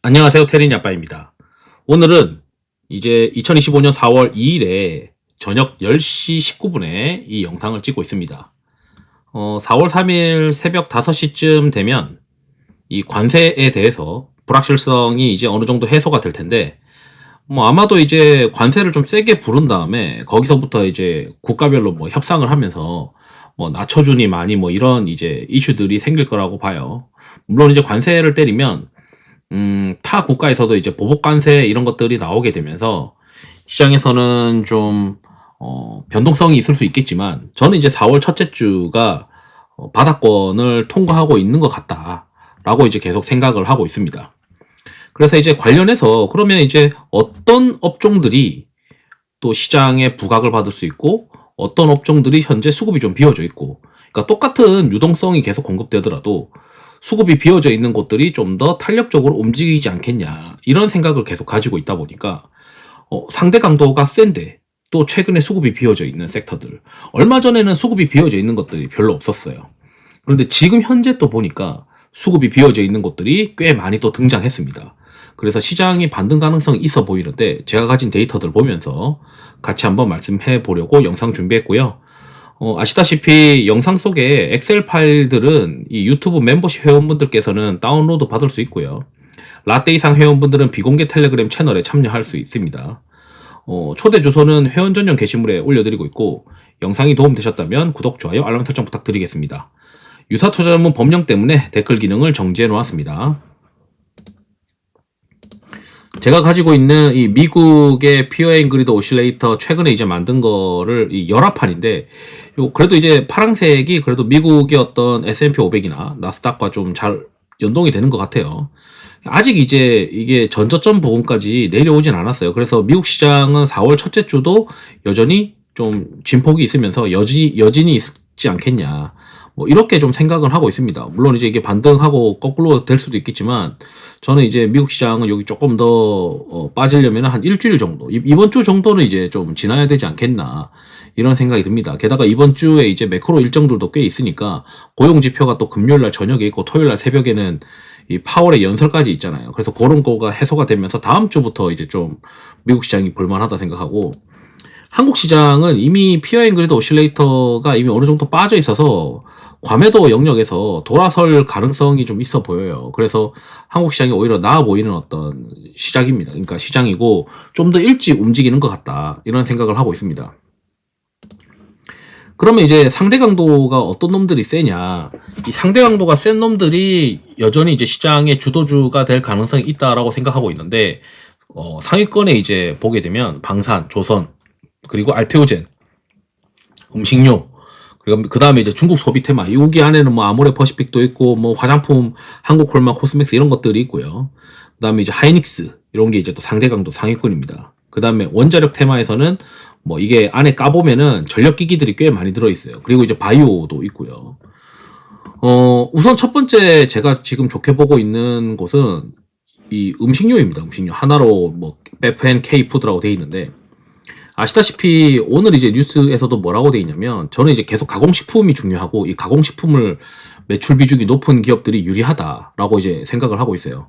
안녕하세요. 테린이 아빠입니다. 오늘은 이제 2025년 4월 2일에 저녁 10시 19분에 이 영상을 찍고 있습니다. 4월 3일 새벽 5시쯤 되면 이 관세에 대해서 불확실성이 이제 어느 정도 해소가 될 텐데, 아마도 이제 관세를 좀 세게 부른 다음에 거기서부터 이제 국가별로 협상을 하면서 낮춰주니 많이 이런 이제 이슈들이 생길 거라고 봐요. 물론 이제 관세를 때리면 타 국가에서도 이제 보복 관세 이런 것들이 나오게 되면서 시장에서는 좀 변동성이 있을 수 있겠지만, 저는 이제 4월 첫째 주가 바닥권을 통과하고 있는 것 같다라고 이제 계속 생각을 하고 있습니다. 그래서 이제 관련해서 그러면 이제 어떤 업종들이 또 시장에 부각을 받을 수 있고, 어떤 업종들이 현재 수급이 좀 비어져 있고, 그러니까 똑같은 유동성이 계속 공급되더라도 수급이 비어져 있는 곳들이 좀 더 탄력적으로 움직이지 않겠냐, 이런 생각을 계속 가지고 있다 보니까 상대 강도가 센데 또 최근에 수급이 비어져 있는 섹터들, 얼마 전에는 수급이 비어져 있는 것들이 별로 없었어요. 그런데 지금 현재 또 보니까 수급이 비어져 있는 곳들이 꽤 많이 또 등장했습니다. 그래서 시장이 반등 가능성이 있어 보이는데, 제가 가진 데이터들 보면서 같이 한번 말씀해 보려고 영상 준비했고요. 아시다시피 영상 속에 엑셀 파일들은 이 유튜브 멤버십 회원분들께서는 다운로드 받을 수 있고요. 라떼 이상 회원분들은 비공개 텔레그램 채널에 참여할 수 있습니다. 초대 주소는 회원 전용 게시물에 올려드리고 있고, 영상이 도움되셨다면 구독, 좋아요, 알람 설정 부탁드리겠습니다. 유사투자자문 법령 때문에 댓글 기능을 정지해 놓았습니다. 제가 가지고 있는 이 미국의 피어 앤 그리드 오실레이터, 최근에 이제 만든 거를 이 열화판인데, 그래도 이제 파란색이 그래도 미국의 어떤 S&P 500이나 나스닥과 좀 잘 연동이 되는 것 같아요. 아직 이제 이게 전저점 부분까지 내려오진 않았어요. 그래서 미국 시장은 4월 첫째 주도 여전히 좀 진폭이 있으면서 여진이 있지 않겠냐, 이렇게 좀 생각을 하고 있습니다. 물론 이제 이게 반등하고 거꾸로 될 수도 있겠지만, 저는 이제 미국 시장은 여기 조금 더 빠지려면 한 일주일 정도, 이번 주 정도는 이제 좀 지나야 되지 않겠나, 이런 생각이 듭니다. 게다가 이번 주에 이제 매크로 일정들도 꽤 있으니까, 고용 지표가 또 금요일 날 저녁에 있고 토요일 날 새벽에는 이 파월의 연설까지 있잖아요. 그래서 그런 거가 해소가 되면서 다음 주부터 이제 좀 미국 시장이 볼만하다 생각하고, 한국 시장은 이미 피어 앤 그리드 오실레이터가 이미 어느 정도 빠져 있어서 과매도 영역에서 돌아설 가능성이 좀 있어 보여요. 그래서 한국 시장이 오히려 나아 보이는 어떤 시작입니다. 그러니까 시장이고 좀 더 일찍 움직이는 것 같다, 이런 생각을 하고 있습니다. 그러면 이제 상대 강도가 어떤 놈들이 세냐, 이 상대 강도가 센 놈들이 여전히 이제 시장의 주도주가 될 가능성이 있다라고 생각하고 있는데, 상위권에 이제 보게 되면 방산, 조선, 그리고 알테오젠, 음식료, 그리고 그 다음에 이제 중국 소비 테마, 여기 안에는 아모레 퍼시픽도 있고, 화장품, 한국콜마, 코스맥스 이런 것들이 있고요. 그 다음에 이제 하이닉스, 이런 게 이제 또 상대 강도 상위권입니다. 그 다음에 원자력 테마에서는 이게 안에 까보면은 전력기기들이 꽤 많이 들어있어요. 그리고 이제 바이오도 있고요. 우선 첫 번째 제가 지금 좋게 보고 있는 곳은 이 음식료입니다. 음식료. 하나로 FNK 푸드라고 되어 있는데, 아시다시피 오늘 이제 뉴스에서도 뭐라고 돼 있냐면, 저는 이제 계속 가공식품이 중요하고, 이 가공식품을 매출 비중이 높은 기업들이 유리하다라고 이제 생각을 하고 있어요.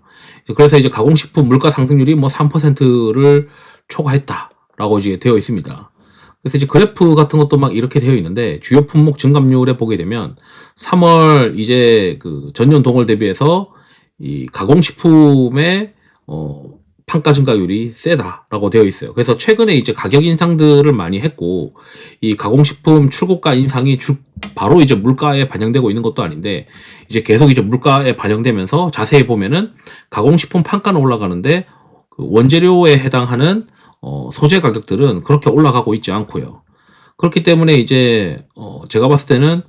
그래서 이제 가공식품 물가 상승률이 3%를 초과했다라고 이제 되어 있습니다. 그래서 이제 그래프 같은 것도 이렇게 되어 있는데, 주요 품목 증감률에 보게 되면 3월 이제 그 전년 동월 대비해서 이 가공식품의 판가 증가율이 세다라고 되어 있어요. 그래서 최근에 이제 가격 인상들을 많이 했고, 이 가공식품 출고가 인상이 바로 이제 물가에 반영되고 있는 것도 아닌데, 이제 계속 이제 물가에 반영되면서 자세히 보면은 가공식품 판가는 올라가는데 그 원재료에 해당하는 소재 가격들은 그렇게 올라가고 있지 않고요. 그렇기 때문에 이제 제가 봤을 때는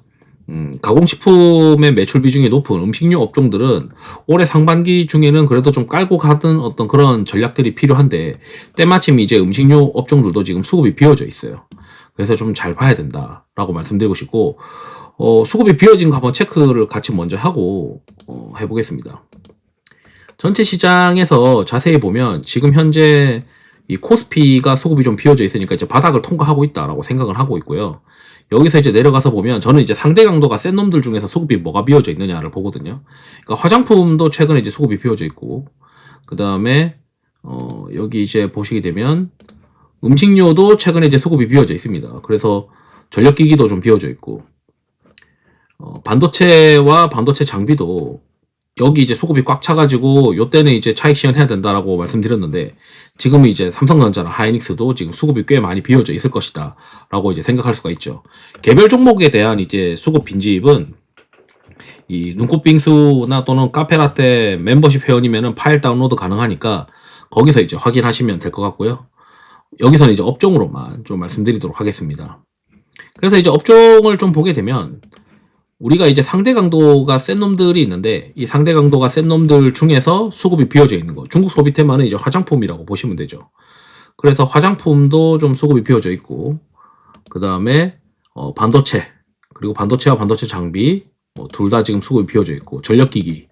가공식품의 매출 비중이 높은 음식료 업종들은 올해 상반기 중에는 그래도 좀 깔고 가던 어떤 그런 전략들이 필요한데, 때마침 이제 음식료 업종들도 지금 수급이 비어져 있어요. 그래서 좀 잘 봐야 된다라고 말씀드리고 싶고, 수급이 비어진 거 한번 체크를 같이 먼저 하고 해보겠습니다. 전체 시장에서 자세히 보면 지금 현재 이 코스피가 수급이 좀 비어져 있으니까 이제 바닥을 통과하고 있다라고 생각을 하고 있고요. 여기서 이제 내려가서 보면 저는 이제 상대 강도가 센 놈들 중에서 수급이 뭐가 비어져 있느냐를 보거든요. 그러니까 화장품도 최근에 이제 수급이 비어져 있고, 그 다음에 여기 이제 보시게 되면 음식료도 최근에 이제 수급이 비어져 있습니다. 그래서 전력기기도 좀 비어져 있고, 반도체와 반도체 장비도 여기 이제 수급이 꽉 차가지고 요때는 이제 차익 실현해야 된다라고 말씀드렸는데, 지금은 이제 삼성전자나 하이닉스도 지금 수급이 꽤 많이 비어져 있을 것이다 라고 이제 생각할 수가 있죠. 개별 종목에 대한 이제 수급 빈집은 이 눈꽃빙수나 또는 카페라떼 멤버십 회원이면은 파일 다운로드 가능하니까 거기서 이제 확인하시면 될 것 같고요. 여기서는 이제 업종으로만 좀 말씀드리도록 하겠습니다. 그래서 이제 업종을 좀 보게 되면 우리가 이제 상대 강도가 센 놈들이 있는데, 이 상대 강도가 센 놈들 중에서 수급이 비어져 있는 거, 중국 소비템만은 이제 화장품이라고 보시면 되죠. 그래서 화장품도 좀 수급이 비어져 있고, 그 다음에 반도체, 그리고 반도체와 반도체 장비 둘 다 지금 수급이 비어져 있고, 전력기기,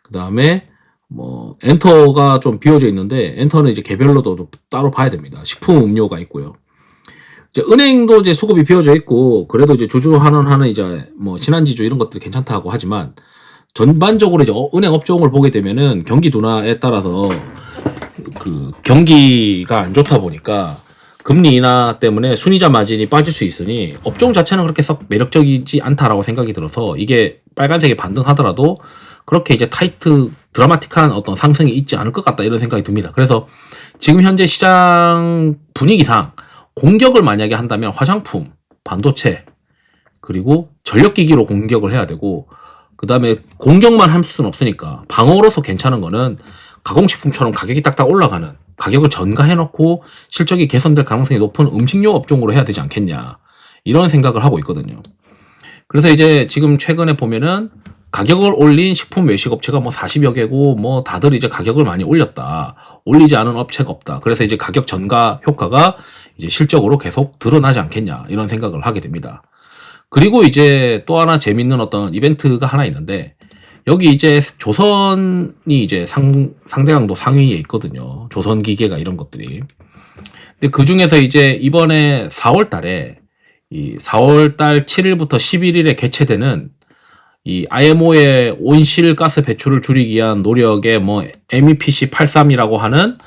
그 다음에 엔터가 좀 비어져 있는데, 엔터는 이제 개별로도 따로 봐야 됩니다. 식품 음료가 있고요. 이제 은행도 이제 수급이 비어져 있고, 그래도 이제 주주환원하는 이제 신한지주 이런 것들이 괜찮다고 하지만, 전반적으로 이제 은행 업종을 보게 되면은 경기 둔화에 따라서 그 경기가 안 좋다 보니까 금리 인하 때문에 순이자 마진이 빠질 수 있으니 업종 자체는 그렇게 썩 매력적이지 않다라고 생각이 들어서, 이게 빨간색에 반등하더라도 그렇게 이제 드라마틱한 어떤 상승이 있지 않을 것 같다 이런 생각이 듭니다. 그래서 지금 현재 시장 분위기상 공격을 만약에 한다면 화장품, 반도체, 그리고 전력기기로 공격을 해야 되고, 그 다음에 공격만 할 수는 없으니까 방어로서 괜찮은 거는 가공식품처럼 가격이 딱딱 올라가는, 가격을 전가해놓고 실적이 개선될 가능성이 높은 음식료 업종으로 해야 되지 않겠냐, 이런 생각을 하고 있거든요. 그래서 이제 지금 최근에 보면은 가격을 올린 식품 외식 업체가 40여 개고, 다들 이제 가격을 많이 올렸다, 올리지 않은 업체가 없다. 그래서 이제 가격 전가 효과가 이제 실적으로 계속 드러나지 않겠냐, 이런 생각을 하게 됩니다. 그리고 이제 또 하나 재밌는 어떤 이벤트가 하나 있는데, 여기 이제 조선이 이제 상대 강도 상위에 있거든요. 조선기계가 이런 것들이. 근데 그 중에서 이제 이번에 4월 달에, 이 4월 달 7일부터 11일에 개최되는 이 IMO의 온실가스 배출을 줄이기 위한 노력의 MEPC 83이라고 하는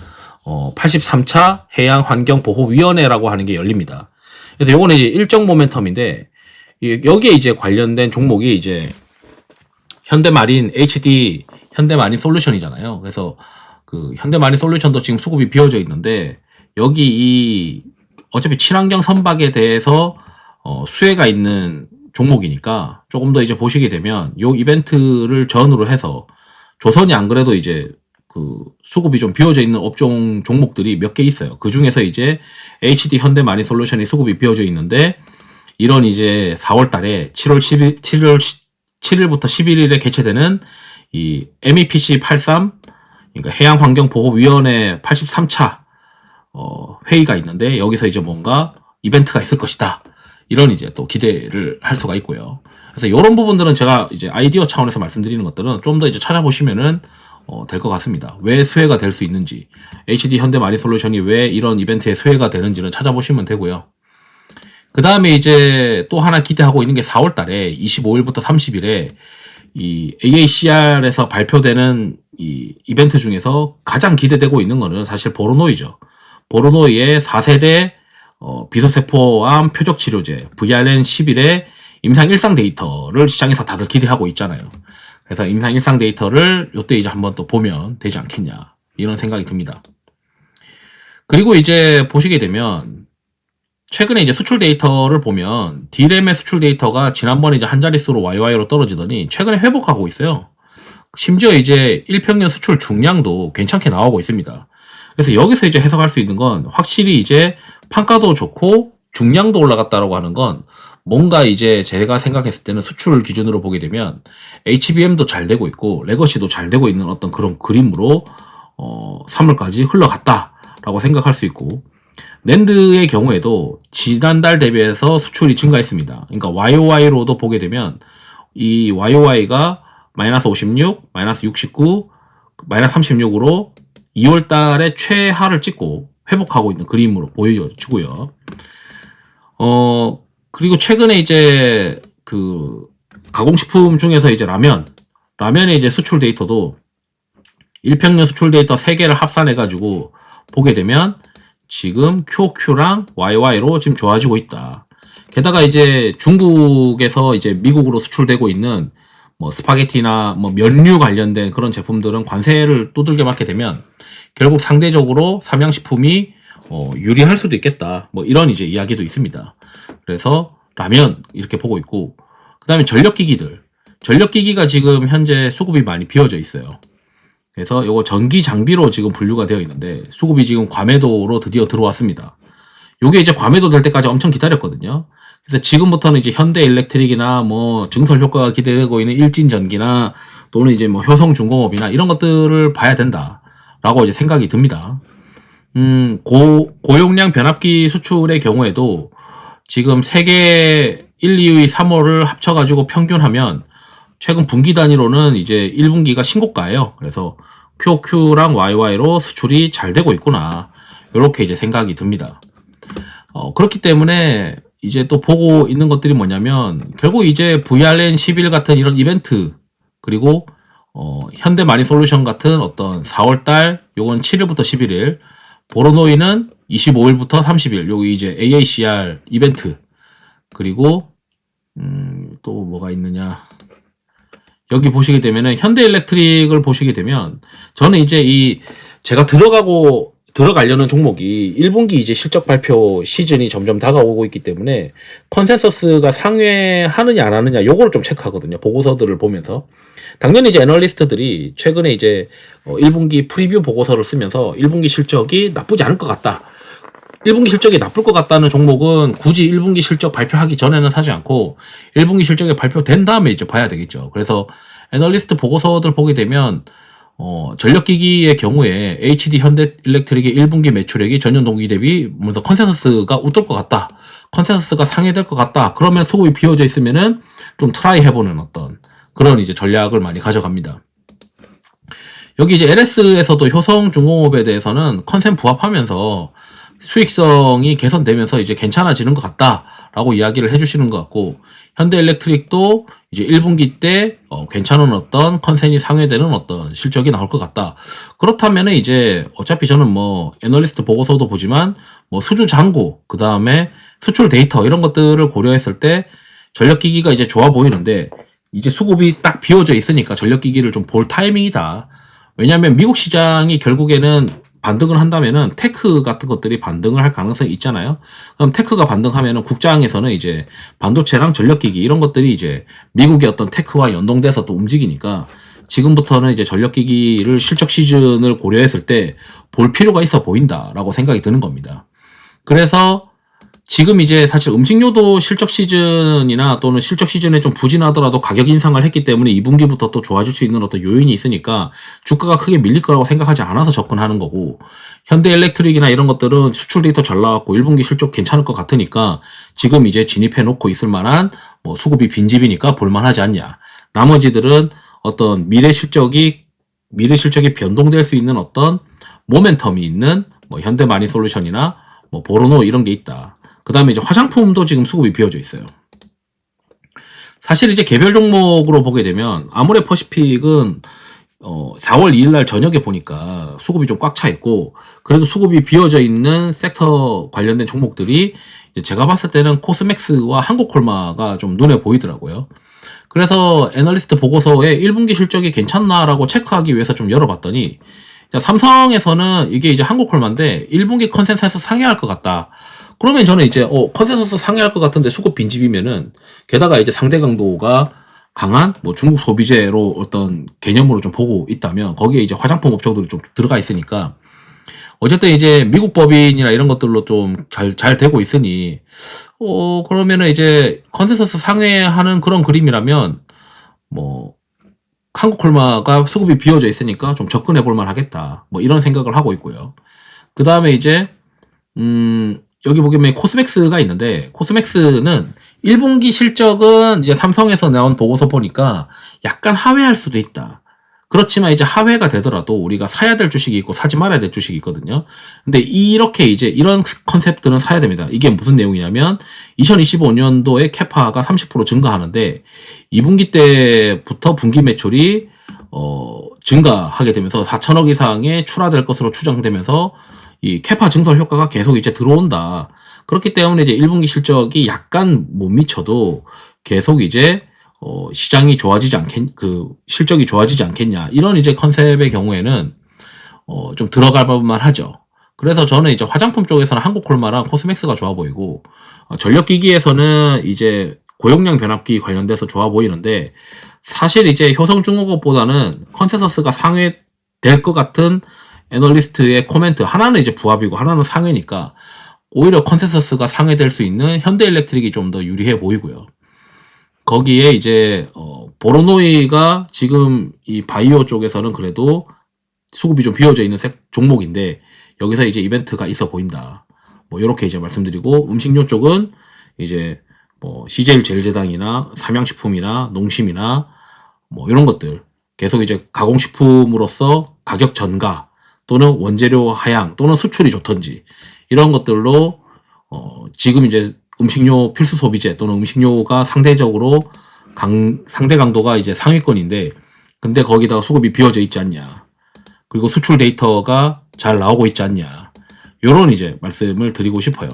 83차 해양환경보호위원회라고 하는 게 열립니다. 그래서 요거는 이제 일정 모멘텀인데, 여기에 이제 관련된 종목이 이제 현대마린 HD 현대마린 솔루션이잖아요. 그래서 그 현대마린 솔루션도 지금 수급이 비어져 있는데, 여기 어차피 친환경 선박에 대해서 수혜가 있는 종목이니까 조금 더 이제 보시게 되면 요 이벤트를 전후로 해서, 조선이 안 그래도 이제 그 수급이 좀 비어져 있는 업종 종목들이 몇 개 있어요. 그 중에서 이제 HD 현대마린 솔루션이 수급이 비어져 있는데, 이런 이제 4월 달에 7일부터 11일에 개최되는 이 MEPC 83, 그러니까 해양환경보호위원회 83차 회의가 있는데, 여기서 이제 뭔가 이벤트가 있을 것이다, 이런 이제 또 기대를 할 수가 있고요. 그래서 이런 부분들은 제가 이제 아이디어 차원에서 말씀드리는 것들은 좀 더 이제 찾아보시면은 될 것 같습니다. 왜 수혜가 될 수 있는지, HD 현대마린 솔루션이 왜 이런 이벤트에 수혜가 되는지는 찾아보시면 되고요. 그 다음에 이제 또 하나 기대하고 있는 게 4월 달에 25일부터 30일에 이 AACR에서 발표되는 이 이벤트 중에서 가장 기대되고 있는 거는 사실 보로노이죠. 보로노이의 4세대 비소세포암 표적 치료제 VRN11의 임상 1상 데이터를 시장에서 다들 기대하고 있잖아요. 그래서 임상 1상 데이터를 요때 이제 한번 또 보면 되지 않겠냐, 이런 생각이 듭니다. 그리고 이제 보시게 되면 최근에 이제 수출 데이터를 보면 D램의 수출 데이터가 지난번에 이제 한 자릿수로 YY로 떨어지더니 최근에 회복하고 있어요. 심지어 이제 1평년 수출 중량도 괜찮게 나오고 있습니다. 그래서 여기서 이제 해석할 수 있는 건, 확실히 이제 판가도 좋고 중량도 올라갔다라고 하는 건, 뭔가 이제 제가 생각했을 때는 수출 기준으로 보게 되면 HBM도 잘 되고 있고 레거시도 잘 되고 있는 어떤 그런 그림으로 3월까지 흘러갔다라고 생각할 수 있고, 낸드의 경우에도 지난달 대비해서 수출이 증가했습니다. 그러니까 YOY로도 보게 되면 이 YOY가 마이너스 56, 마이너스 69, 마이너스 36으로 2월 달에 최하를 찍고 회복하고 있는 그림으로 보여지고요. 그리고 최근에 이제 그 가공식품 중에서 이제 라면의 이제 수출 데이터도 일평균 수출 데이터 3개를 합산해가지고 보게 되면 지금 QOQ랑 YY로 지금 좋아지고 있다. 게다가 이제 중국에서 이제 미국으로 수출되고 있는 뭐 스파게티나 뭐 면류 관련된 그런 제품들은 관세를 두들겨 맞게 되면 결국 상대적으로 삼양식품이 유리할 수도 있겠다. 뭐 이런 이제 이야기도 있습니다. 그래서 라면 이렇게 보고 있고, 그 다음에 전력기기가 지금 현재 수급이 많이 비어져 있어요. 그래서 요거 전기 장비로 지금 분류가 되어 있는데 수급이 지금 과매도로 드디어 들어왔습니다. 요게 이제 과매도 될 때까지 엄청 기다렸거든요. 그래서 지금부터는 이제 현대일렉트릭이나 뭐 증설 효과가 기대되고 있는 일진전기나 또는 이제 뭐 효성중공업이나 이런 것들을 봐야 된다라고 이제 생각이 듭니다. 고용량 변압기 수출의 경우에도 지금 세계 1, 2위 3월을 합쳐가지고 평균하면 최근 분기 단위로는 이제 1분기가 신고가예요. 그래서 QOQ랑 YY로 수출이 잘 되고 있구나. 이렇게 이제 생각이 듭니다. 그렇기 때문에 이제 또 보고 있는 것들이 뭐냐면 결국 이제 VRN11 같은 이런 이벤트, 그리고 현대마린솔루션 같은 어떤 4월달 요건 7일부터 11일, 보로노이는 25일부터 30일 요기 이제 AACR 이벤트, 그리고 또 뭐가 있느냐, 여기 보시게 되면은 현대일렉트릭을 보시게 되면 저는 이제 제가 들어가려는 종목이 1분기 이제 실적 발표 시즌이 점점 다가오고 있기 때문에 컨센서스가 상회하느냐 안 하느냐 요거를 좀 체크하거든요. 보고서들을 보면서. 당연히 이제 애널리스트들이 최근에 이제 1분기 프리뷰 보고서를 쓰면서 1분기 실적이 나쁘지 않을 것 같다. 1분기 실적이 나쁠 것 같다는 종목은 굳이 1분기 실적 발표하기 전에는 사지 않고 1분기 실적이 발표된 다음에 이제 봐야 되겠죠. 그래서 애널리스트 보고서들 보게 되면 전력기기의 경우에 HD 현대일렉트릭의 1분기 매출액이 전년 동기 대비 먼저 컨센서스가 웃돌 것 같다. 컨센서스가 상회될 것 같다. 그러면 수급이 비워져 있으면은 좀 트라이 해보는 어떤 그런 이제 전략을 많이 가져갑니다. 여기 이제 LS에서도 효성중공업에 대해서는 컨센 부합하면서 수익성이 개선되면서 이제 괜찮아지는 것 같다라고 이야기를 해주시는 것 같고, 현대일렉트릭도 이제 1분기 때 괜찮은 어떤 컨센이 상회되는 어떤 실적이 나올 것 같다. 그렇다면은 이제 어차피 저는 뭐 애널리스트 보고서도 보지만 뭐 수주 잔고, 그 다음에 수출 데이터 이런 것들을 고려했을 때 전력기기가 이제 좋아 보이는데, 이제 수급이 딱 비워져 있으니까 전력기기를 좀 볼 타이밍이다. 왜냐하면 미국 시장이 결국에는 반등을 한다면은 테크 같은 것들이 반등을 할 가능성이 있잖아요. 그럼 테크가 반등하면은 국장에서는 이제 반도체랑 전력기기 이런 것들이 이제 미국의 어떤 테크와 연동돼서 또 움직이니까 지금부터는 이제 전력기기를 실적 시즌을 고려했을 때 볼 필요가 있어 보인다라고 생각이 드는 겁니다. 그래서 지금 이제 사실 음식료도 실적 시즌이나 또는 실적 시즌에 좀 부진하더라도 가격 인상을 했기 때문에 2분기부터 또 좋아질 수 있는 어떤 요인이 있으니까 주가가 크게 밀릴 거라고 생각하지 않아서 접근하는 거고, 현대일렉트릭이나 이런 것들은 수출 데이터 잘 나왔고 1분기 실적 괜찮을 것 같으니까 지금 이제 진입해 놓고 있을 만한 뭐 수급이 빈집이니까 볼만하지 않냐. 나머지들은 어떤 미래 실적이 변동될 수 있는 어떤 모멘텀이 있는 뭐 현대마린솔루션이나 뭐 보로노 이런 게 있다. 그 다음에 이제 화장품도 지금 수급이 비어져 있어요. 사실 이제 개별 종목으로 보게 되면 아모레퍼시픽은 4월 2일 날 저녁에 보니까 수급이 좀 꽉 차 있고, 그래도 수급이 비어져 있는 섹터 관련된 종목들이 이제 제가 봤을 때는 코스맥스와 한국콜마가 좀 눈에 보이더라고요. 그래서 애널리스트 보고서에 1분기 실적이 괜찮나라고 체크하기 위해서 좀 열어봤더니, 삼성에서는 이게 이제 한국콜마인데 1분기 컨센서스 상회할 것 같다. 그러면 저는 이제 컨센서스 상회할 것 같은데 수급 빈집이면은, 게다가 이제 상대 강도가 강한 뭐 중국 소비재로 어떤 개념으로 좀 보고 있다면 거기에 이제 화장품 업종들이 좀 들어가 있으니까 어쨌든 이제 미국 법인이나 이런 것들로 좀 잘 되고 있으니 그러면은 이제 컨센서스 상회하는 그런 그림이라면 뭐 한국콜마가 수급이 비어져 있으니까 좀 접근해 볼 만하겠다. 뭐 이런 생각을 하고 있고요. 그 다음에 이제 여기 보면 코스맥스가 있는데, 코스맥스는 1분기 실적은 이제 삼성에서 나온 보고서 보니까 약간 하회할 수도 있다. 그렇지만 이제 하회가 되더라도 우리가 사야 될 주식이 있고 사지 말아야 될 주식이 있거든요. 근데 이렇게 이제 이런 컨셉들은 사야 됩니다. 이게 무슨 내용이냐면 2025년도에 캐파가 30% 증가하는데 2분기 때부터 분기 매출이 증가하게 되면서 4천억 이상에 출하될 것으로 추정되면서 이 캐파 증설 효과가 계속 이제 들어온다. 그렇기 때문에 이제 1분기 실적이 약간 못 미쳐도 계속 이제 시장이 좋아지지 실적이 좋아지지 않겠냐. 이런 이제 컨셉의 경우에는 좀 들어갈 법만 하죠. 그래서 저는 이제 화장품 쪽에서는 한국콜마랑 코스맥스가 좋아 보이고, 전력기기에서는 이제 고용량 변압기 관련돼서 좋아 보이는데, 사실 이제 효성중공업보다는 컨센서스가 상회될 것 같은 애널리스트의 코멘트, 하나는 이제 부합이고 하나는 상회니까 오히려 컨센서스가 상회될 수 있는 현대일렉트릭이 좀 더 유리해 보이고요. 거기에 이제 보로노이가 지금 이 바이오 쪽에서는 그래도 수급이 좀 비어져 있는 종목인데, 여기서 이제 이벤트가 있어 보인다. 뭐 이렇게 이제 말씀드리고, 음식료 쪽은 이제 뭐 CJ 제일제당이나 삼양식품이나 농심이나 뭐 이런 것들 계속 이제 가공식품으로서 가격 전가 또는 원재료 하향 또는 수출이 좋던지 이런 것들로 지금 이제 음식료 필수 소비재 또는 음식료가 상대적으로 상대 강도가 이제 상위권인데, 근데 거기다가 수급이 비어져 있지 않냐, 그리고 수출 데이터가 잘 나오고 있지 않냐, 요런 이제 말씀을 드리고 싶어요.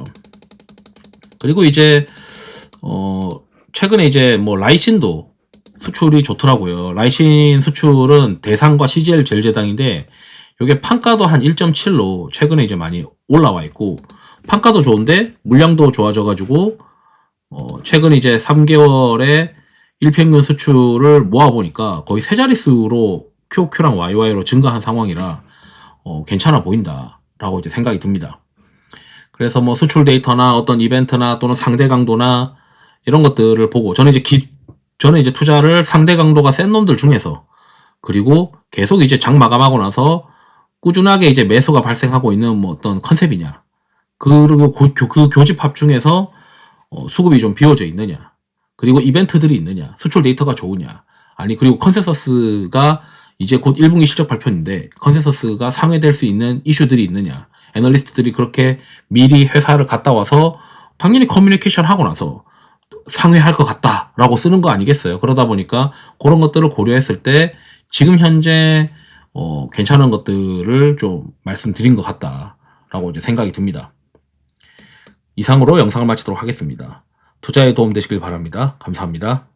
그리고 이제 최근에 이제 뭐 라이신도 수출이 좋더라고요. 라이신 수출은 대상과 CGL 제일제당인데, 요게 판가도 한 1.7로 최근에 이제 많이 올라와 있고, 판가도 좋은데 물량도 좋아져가지고 최근 이제 3개월에 일평균 수출을 모아보니까 거의 세 자릿수로 QOQ랑 YY로 증가한 상황이라 괜찮아 보인다라고 이제 생각이 듭니다. 그래서 뭐 수출 데이터나 어떤 이벤트나 또는 상대 강도나 이런 것들을 보고, 저는 이제 투자를 상대 강도가 센 놈들 중에서, 그리고 계속 이제 장 마감하고 나서 꾸준하게 이제 매수가 발생하고 있는 뭐 어떤 컨셉이냐, 그리고 그 교집합 중에서 수급이 좀 비워져 있느냐, 그리고 이벤트들이 있느냐, 수출 데이터가 좋으냐, 아니 그리고 컨센서스가 이제 곧 1분기 실적 발표인데 컨센서스가 상회될 수 있는 이슈들이 있느냐, 애널리스트들이 그렇게 미리 회사를 갔다 와서 당연히 커뮤니케이션 하고 나서 상회할 것 같다라고 쓰는 거 아니겠어요. 그러다 보니까 그런 것들을 고려했을 때 지금 현재 괜찮은 것들을 좀 말씀드린 것 같다라고 이제 생각이 듭니다. 이상으로 영상을 마치도록 하겠습니다. 투자에 도움 되시길 바랍니다. 감사합니다.